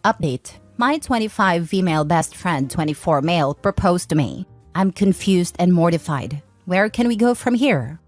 Update. My 25 female best friend, 24 male, proposed to me. I'm confused and mortified. Where can we go from here?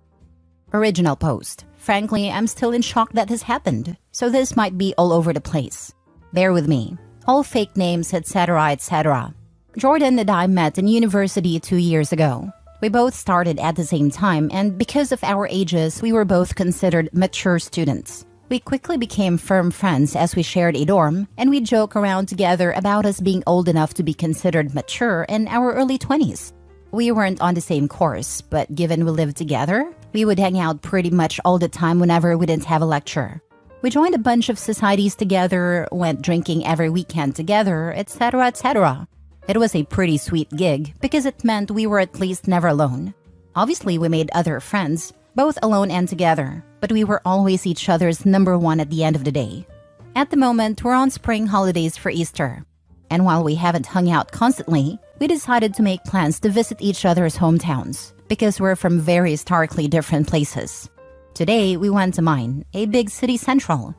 Original post. Frankly, I'm still in shock that this happened, so this might be all over the place. Bear with me. All fake names, etc., etc. Jordan and I met in university 2 years ago. We both started at the same time, and because of our ages, we were both considered mature students. We quickly became firm friends as we shared a dorm, and we joke around together about us being old enough to be considered mature in our early 20s. We weren't on the same course, but given we lived together, we would hang out pretty much all the time whenever we didn't have a lecture. We joined a bunch of societies together, went drinking every weekend together, etc., etc. It was a pretty sweet gig because it meant we were at least never alone. Obviously, we made other friends, both alone and together, but we were always each other's number one at the end of the day. At the moment, we're on spring holidays for Easter. And while we haven't hung out constantly, we decided to make plans to visit each other's hometowns because we're from very starkly different places. Today, we went to mine, a big city central.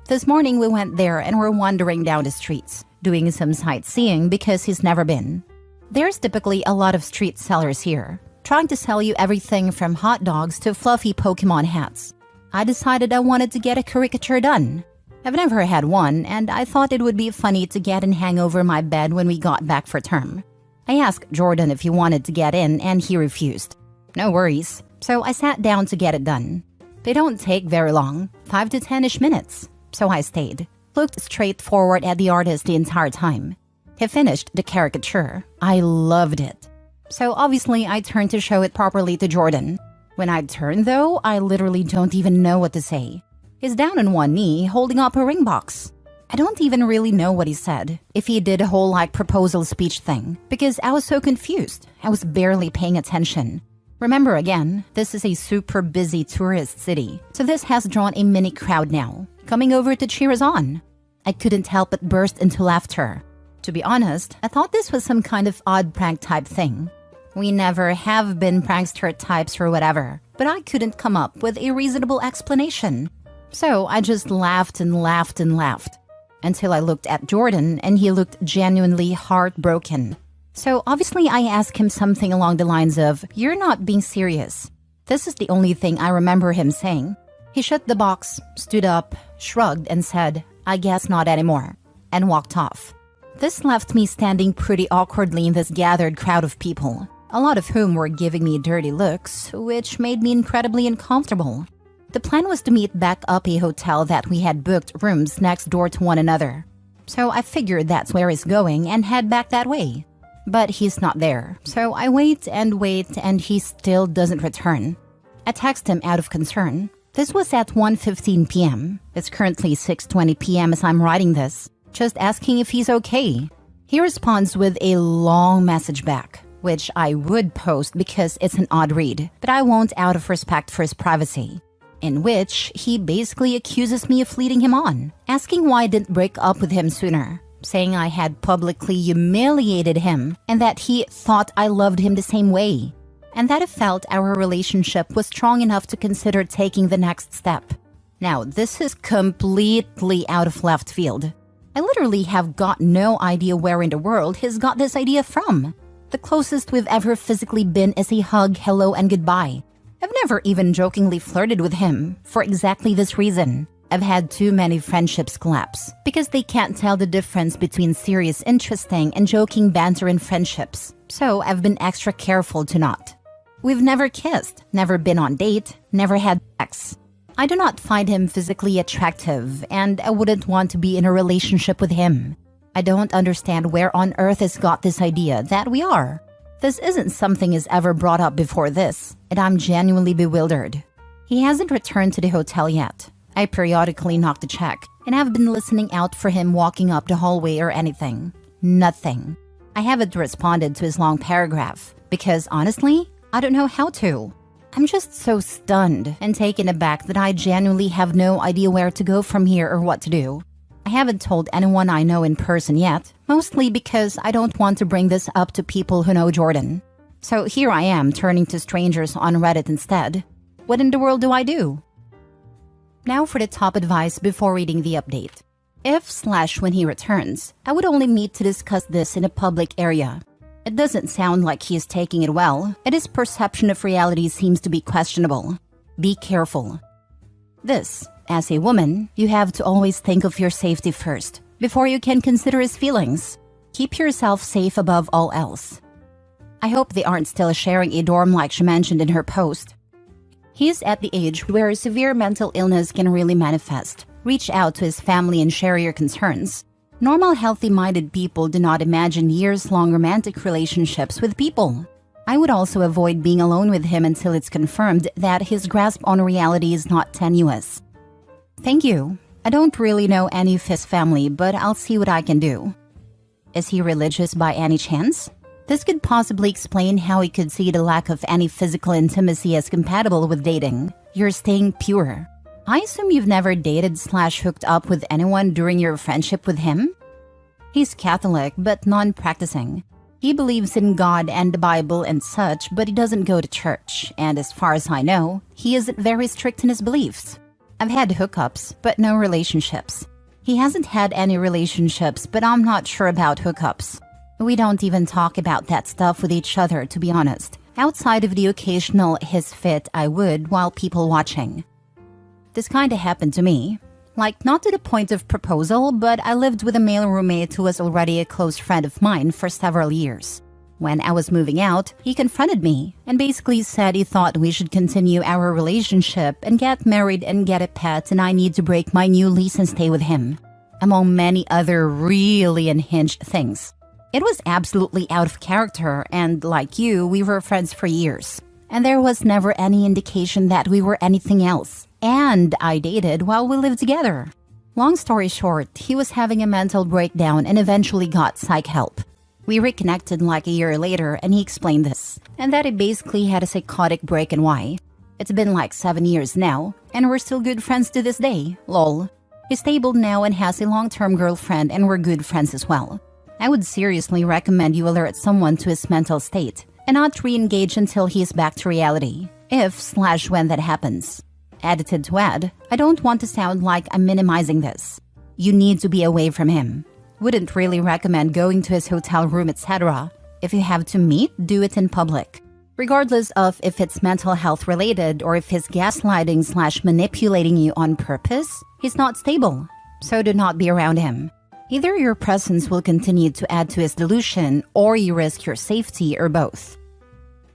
This morning, we went there and were wandering down the streets, doing some sightseeing because he's never been. There's typically a lot of street sellers here, trying to sell you everything from hot dogs to fluffy Pokemon hats. I decided I wanted to get a caricature done. I've never had one, and I thought it would be funny to get and hang over my bed when we got back for term. I asked Jordan if he wanted to get in, and he refused. No worries, so I sat down to get it done. They don't take very long, 5 to 10-ish minutes, so I stayed. Looked straight forward at the artist the entire time. He finished the caricature. I loved it. So obviously I turned to show it properly to Jordan. When I turned though, I literally don't even know what to say. He's down on one knee, holding up a ring box. I don't even really know what he said, if he did a whole proposal speech thing, because I was so confused. I was barely paying attention. Remember again, this is a super busy tourist city, so this has drawn a mini crowd now, coming over to cheer us on. I couldn't help but burst into laughter. To be honest, I thought this was some kind of odd prank type thing. We never have been prankster types or whatever, but I couldn't come up with a reasonable explanation. So I just laughed and laughed and laughed, until I looked at Jordan and he looked genuinely heartbroken. So obviously I asked him something along the lines of, "You're not being serious." This is the only thing I remember him saying. He shut the box, stood up, shrugged and said, "I guess not anymore," and walked off. This left me standing pretty awkwardly in this gathered crowd of people, a lot of whom were giving me dirty looks, which made me incredibly uncomfortable. The plan was to meet back up a hotel that we had booked rooms next door to one another. So I figured that's where he's going and head back that way. But he's not there, so I wait and he still doesn't return. I text him out of concern. This was at 1:15 p.m. It's currently 6:20 p.m. as I'm writing this, just asking if he's okay. He responds with a long message back, which I would post because it's an odd read, but I won't out of respect for his privacy, in which he basically accuses me of leading him on, asking why I didn't break up with him sooner, saying I had publicly humiliated him and that he thought I loved him the same way, and that I felt our relationship was strong enough to consider taking the next step. Now, this is completely out of left field. I literally have got no idea where in the world he's got this idea from. The closest we've ever physically been is a hug, hello, and goodbye. I've never even jokingly flirted with him for exactly this reason. I've had too many friendships collapse because they can't tell the difference between serious, interesting, and joking banter in friendships. So I've been extra careful to not. We've never kissed, never been on date, never had sex. I do not find him physically attractive, and I wouldn't want to be in a relationship with him. I don't understand where on earth he's got this idea that we are. This isn't something he's ever brought up before this, and I'm genuinely bewildered. He hasn't returned to the hotel yet. I periodically knock to check, and I've been listening out for him walking up the hallway or anything. Nothing. I haven't responded to his long paragraph, because honestly, I don't know how to. I'm just so stunned and taken aback that I genuinely have no idea where to go from here or what to do. I haven't told anyone I know in person yet, mostly because I don't want to bring this up to people who know Jordan. So here I am turning to strangers on Reddit instead. What in the world do I do? Now for the top advice before reading the update. If/when he returns, I would only meet to discuss this in a public area. It doesn't sound like he is taking it well, and his perception of reality seems to be questionable. Be careful. This, as a woman, you have to always think of your safety first, before you can consider his feelings. Keep yourself safe above all else. I hope they aren't still sharing a dorm like she mentioned in her post. He is at the age where severe mental illness can really manifest. Reach out to his family and share your concerns. Normal, healthy-minded people do not imagine years-long romantic relationships with people. I would also avoid being alone with him until it's confirmed that his grasp on reality is not tenuous. Thank you. I don't really know any of his family, but I'll see what I can do. Is he religious by any chance? This could possibly explain how he could see the lack of any physical intimacy as compatible with dating. You're staying pure. I assume you've never dated/hooked up with anyone during your friendship with him? He's Catholic but non-practicing. He believes in God and the Bible and such, but he doesn't go to church, and as far as I know, he isn't very strict in his beliefs. I've had hookups, but no relationships. He hasn't had any relationships, but I'm not sure about hookups. We don't even talk about that stuff with each other, to be honest. Outside of the occasional his fit, I would while people watching. This kinda happened to me. Like, not to the point of proposal, but I lived with a male roommate who was already a close friend of mine for several years. When I was moving out, he confronted me and basically said he thought we should continue our relationship and get married and get a pet, and I need to break my new lease and stay with him, among many other really unhinged things. It was absolutely out of character, and like you, we were friends for years. And there was never any indication that we were anything else. And I dated while we lived together. Long story short, he was having a mental breakdown and eventually got psych help. We reconnected like a year later and he explained this, and that he basically had a psychotic break and why. It's been like 7 years now, and we're still good friends to this day, lol. He's stable now and has a long-term girlfriend, and we're good friends as well. I would seriously recommend you alert someone to his mental state and not re-engage until he is back to reality, if/when that happens. Edited to add, I don't want to sound like I'm minimizing this. You need to be away from him. Wouldn't really recommend going to his hotel room, etc. If you have to meet, do it in public. Regardless of if it's mental health related or if he's gaslighting/manipulating you on purpose, he's not stable, so do not be around him. Either your presence will continue to add to his delusion or you risk your safety, or both.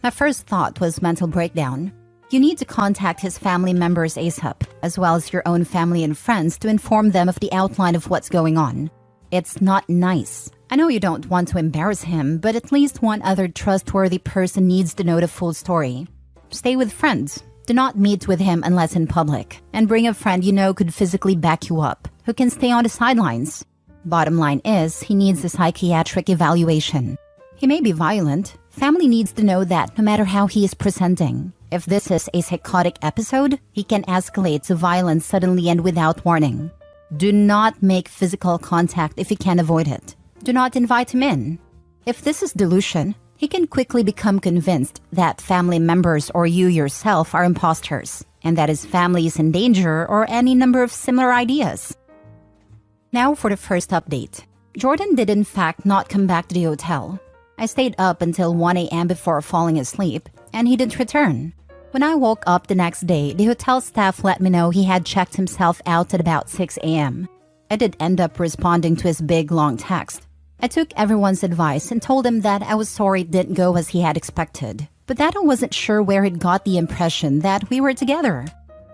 My first thought was mental breakdown. You need to contact his family members ASAP, as well as your own family and friends, to inform them of the outline of what's going on. It's not nice. I know you don't want to embarrass him, but at least one other trustworthy person needs to know the full story. Stay with friends. Do not meet with him unless in public. And bring a friend you know could physically back you up, who can stay on the sidelines. Bottom line is, he needs a psychiatric evaluation. He may be violent. Family needs to know that no matter how he is presenting. If this is a psychotic episode, he can escalate to violence suddenly and without warning. Do not make physical contact if you can avoid it. Do not invite him in. If this is delusion, he can quickly become convinced that family members or you yourself are imposters, and that his family is in danger, or any number of similar ideas. Now for the first update. Jordan did in fact not come back to the hotel. I stayed up until 1 a.m. before falling asleep, and he didn't return. When I woke up the next day, the hotel staff let me know he had checked himself out at about 6 a.m. I did end up responding to his big, long text. I took everyone's advice and told him that I was sorry it didn't go as he had expected, but that I wasn't sure where he'd got the impression that we were together.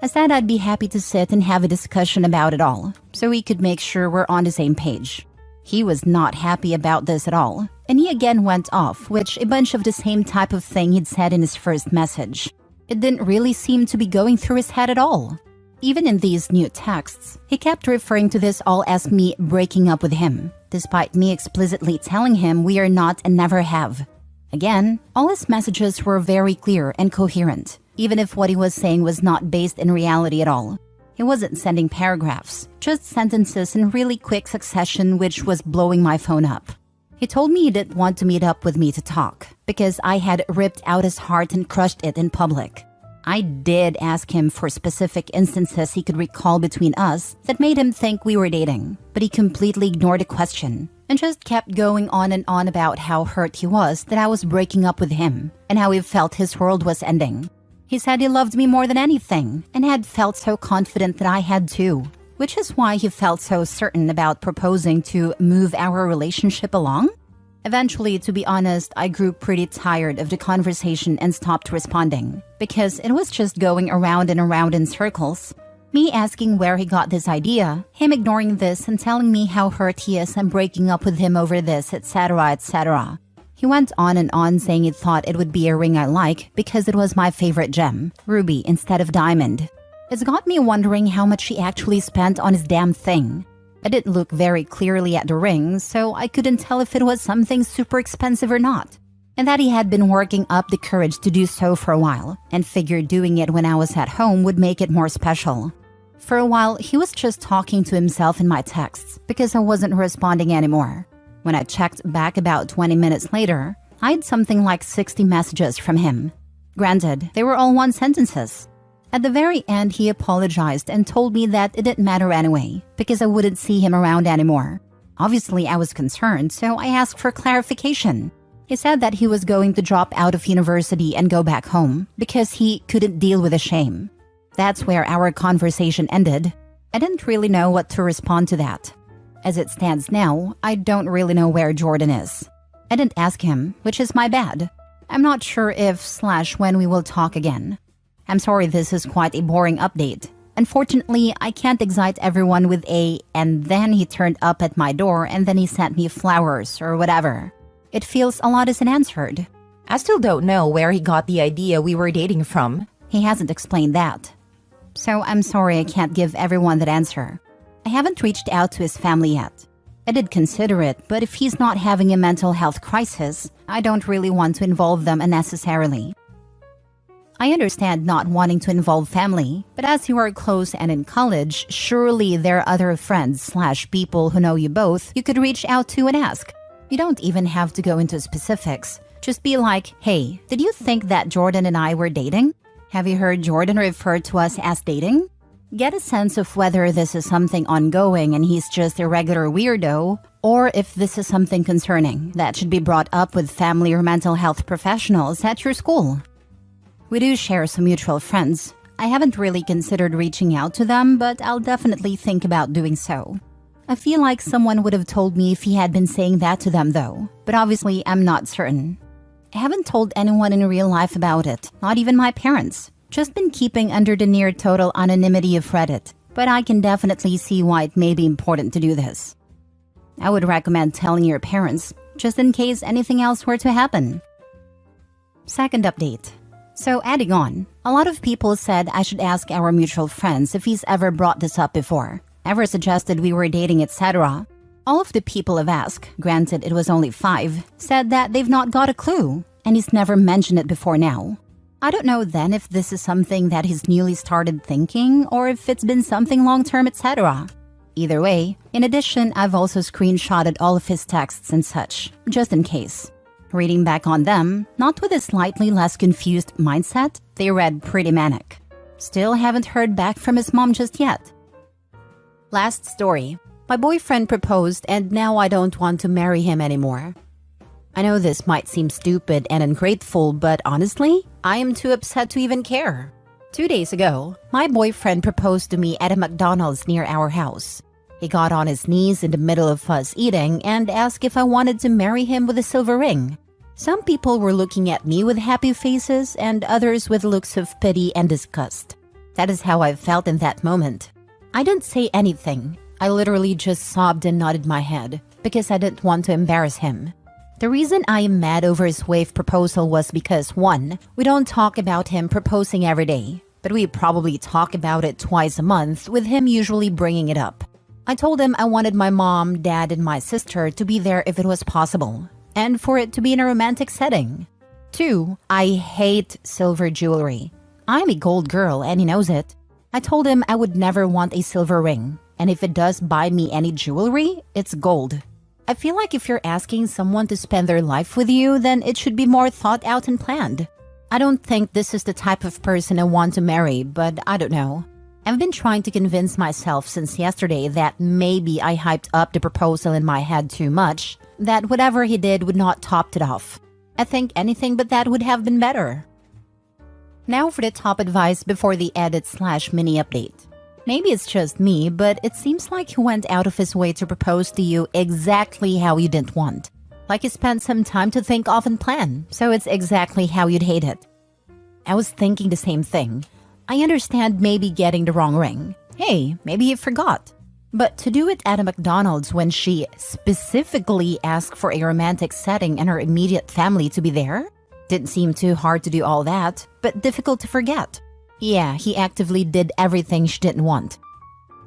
I said I'd be happy to sit and have a discussion about it all, so we could make sure we're on the same page. He was not happy about this at all, and he again went off, which a bunch of the same type of thing he'd said in his first message. It didn't really seem to be going through his head at all. Even in these new texts, he kept referring to this all as me breaking up with him, despite me explicitly telling him we are not and never have. Again, all his messages were very clear and coherent, even if what he was saying was not based in reality at all. He wasn't sending paragraphs, just sentences in really quick succession, which was blowing my phone up. He told me he didn't want to meet up with me to talk, because I had ripped out his heart and crushed it in public. I did ask him for specific instances he could recall between us that made him think we were dating, but he completely ignored the question and just kept going on and on about how hurt he was that I was breaking up with him and how he felt his world was ending. He said he loved me more than anything and had felt so confident that I had too, which is why he felt so certain about proposing to move our relationship along. Eventually, to be honest, I grew pretty tired of the conversation and stopped responding because it was just going around and around in circles. Me asking where he got this idea, him ignoring this and telling me how hurt he is and breaking up with him over this, etc., etc. He went on and on saying he thought it would be a ring I like because it was my favorite gem, ruby instead of diamond. It's got me wondering how much he actually spent on his damn thing. I didn't look very clearly at the ring, so I couldn't tell if it was something super expensive or not, and that he had been working up the courage to do so for a while, and figured doing it when I was at home would make it more special. For a while, he was just talking to himself in my texts because I wasn't responding anymore. When I checked back about 20 minutes later, I had something like 60 messages from him. Granted, they were all one sentences. At the very end, he apologized and told me that it didn't matter anyway, because I wouldn't see him around anymore. Obviously, I was concerned, so I asked for clarification. He said that he was going to drop out of university and go back home, because he couldn't deal with the shame. That's where our conversation ended. I didn't really know what to respond to that. As it stands now, I don't really know where Jordan is. I didn't ask him, which is my bad. I'm not sure if/when we will talk again. I'm sorry this is quite a boring update. Unfortunately, I can't excite everyone with and then he turned up at my door and then he sent me flowers or whatever. It feels a lot isn't answered. I still don't know where he got the idea we were dating from. He hasn't explained that. So I'm sorry I can't give everyone that answer. I haven't reached out to his family yet. I did consider it, but if he's not having a mental health crisis, I don't really want to involve them unnecessarily. I understand not wanting to involve family, but as you are close and in college, surely there are other friends/people who know you both you could reach out to and ask. You don't even have to go into specifics. Just be like, hey, did you think that Jordan and I were dating? Have you heard Jordan refer to us as dating? Get a sense of whether this is something ongoing and he's just a regular weirdo, or if this is something concerning that should be brought up with family or mental health professionals at your school. We do share some mutual friends. I haven't really considered reaching out to them, but I'll definitely think about doing so. I feel like someone would have told me if he had been saying that to them though, but obviously I'm not certain. I haven't told anyone in real life about it, not even my parents. Just been keeping under the near total anonymity of Reddit, but I can definitely see why it may be important to do this. I would recommend telling your parents, just in case anything else were to happen. Second update. So adding on, a lot of people said I should ask our mutual friends if he's ever brought this up before, ever suggested we were dating, etc. All of the people I've asked, granted it was only 5, said that they've not got a clue, and he's never mentioned it before now. I don't know then if this is something that he's newly started thinking or if it's been something long-term, etc. Either way, in addition, I've also screenshotted all of his texts and such, just in case. Reading back on them, not with a slightly less confused mindset, they read pretty manic. Still haven't heard back from his mom just yet. Last story. My boyfriend proposed and now I don't want to marry him anymore. I know this might seem stupid and ungrateful, but honestly, I am too upset to even care. 2 days ago, my boyfriend proposed to me at a McDonald's near our house. He got on his knees in the middle of us eating and asked if I wanted to marry him with a silver ring. Some people were looking at me with happy faces and others with looks of pity and disgust. That is how I felt in that moment. I didn't say anything. I literally just sobbed and nodded my head because I didn't want to embarrass him. The reason I am mad over his wave proposal was because 1, we don't talk about him proposing every day, but we probably talk about it twice a month with him usually bringing it up. I told him I wanted my mom, dad, and my sister to be there if it was possible, and for it to be in a romantic setting. 2, I hate silver jewelry. I'm a gold girl and he knows it. I told him I would never want a silver ring, and if it does buy me any jewelry, it's gold. I feel like if you're asking someone to spend their life with you, then it should be more thought out and planned. I don't think this is the type of person I want to marry, but I don't know. I've been trying to convince myself since yesterday that maybe I hyped up the proposal in my head too much, that whatever he did would not top it off. I think anything but that would have been better. Now for the top advice before the edit/mini update. Maybe it's just me, but it seems like he went out of his way to propose to you exactly how you didn't want. Like he spent some time to think of and plan, so it's exactly how you'd hate it. I was thinking the same thing. I understand maybe getting the wrong ring. Hey, maybe he forgot. But to do it at a McDonald's when she specifically asked for a romantic setting and her immediate family to be there? Didn't seem too hard to do all that, but difficult to forget. Yeah, he actively did everything she didn't want.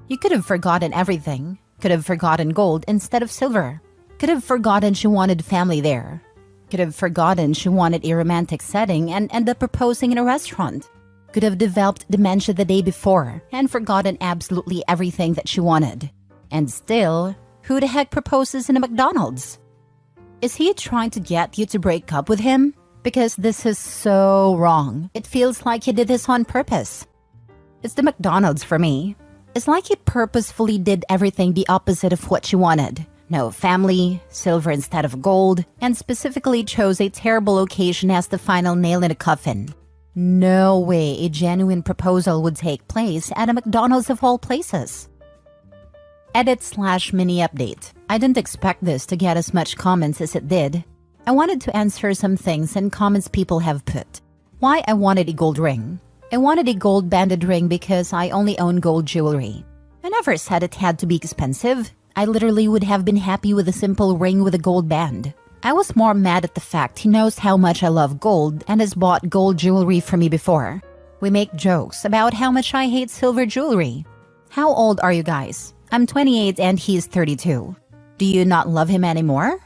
You could have forgotten everything. Could have forgotten gold instead of silver. Could have forgotten she wanted family there. Could have forgotten she wanted a romantic setting and end up proposing in a restaurant. Could have developed dementia the day before and forgotten absolutely everything that she wanted. And still, who the heck proposes in a McDonald's? Is he trying to get you to break up with him? Because this is so wrong. It feels like he did this on purpose. It's the McDonald's for me. It's like he purposefully did everything the opposite of what she wanted. No family, silver instead of gold, and specifically chose a terrible location as the final nail in the coffin. No way a genuine proposal would take place at a McDonald's of all places. Edit/mini update. I didn't expect this to get as much comments as it did. I wanted to answer some things and comments people have put. Why I wanted a gold ring. I wanted a gold banded ring because I only own gold jewelry. I never said it had to be expensive. I literally would have been happy with a simple ring with a gold band. I was more mad at the fact he knows how much I love gold and has bought gold jewelry for me before. We make jokes about how much I hate silver jewelry. How old are you guys? I'm 28 and he's 32. Do you not love him anymore?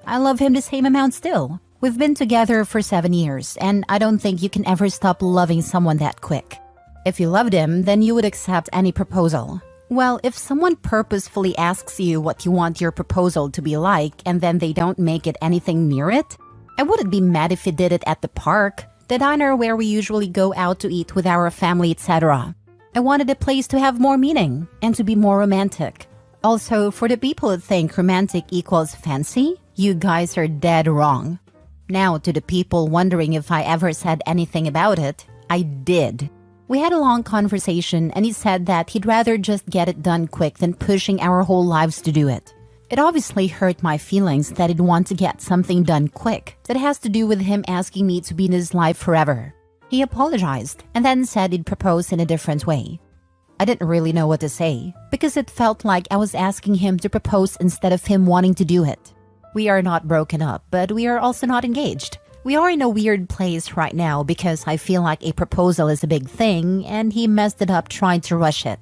I love him the same amount still. We've been together for 7 years, and I don't think you can ever stop loving someone that quick. If you loved him, then you would accept any proposal. Well, if someone purposefully asks you what you want your proposal to be like and then they don't make it anything near it, I wouldn't be mad if he did it at the park, the diner where we usually go out to eat with our family, etc. I wanted the place to have more meaning and to be more romantic. Also, for the people who think romantic equals fancy, you guys are dead wrong. Now, to the people wondering if I ever said anything about it, I did. We had a long conversation and he said that he'd rather just get it done quick than pushing our whole lives to do it. It obviously hurt my feelings that he'd want to get something done quick that has to do with him asking me to be in his life forever. He apologized and then said he'd propose in a different way. I didn't really know what to say because it felt like I was asking him to propose instead of him wanting to do it. We are not broken up, but we are also not engaged. We are in a weird place right now because I feel like a proposal is a big thing and he messed it up trying to rush it.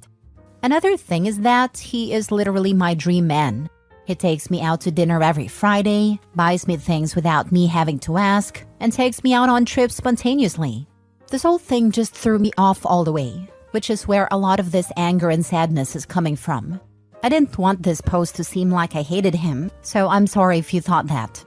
Another thing is that he is literally my dream man. He takes me out to dinner every Friday, buys me things without me having to ask, and takes me out on trips spontaneously. This whole thing just threw me off all the way, which is where a lot of this anger and sadness is coming from. I didn't want this post to seem like I hated him, so I'm sorry if you thought that.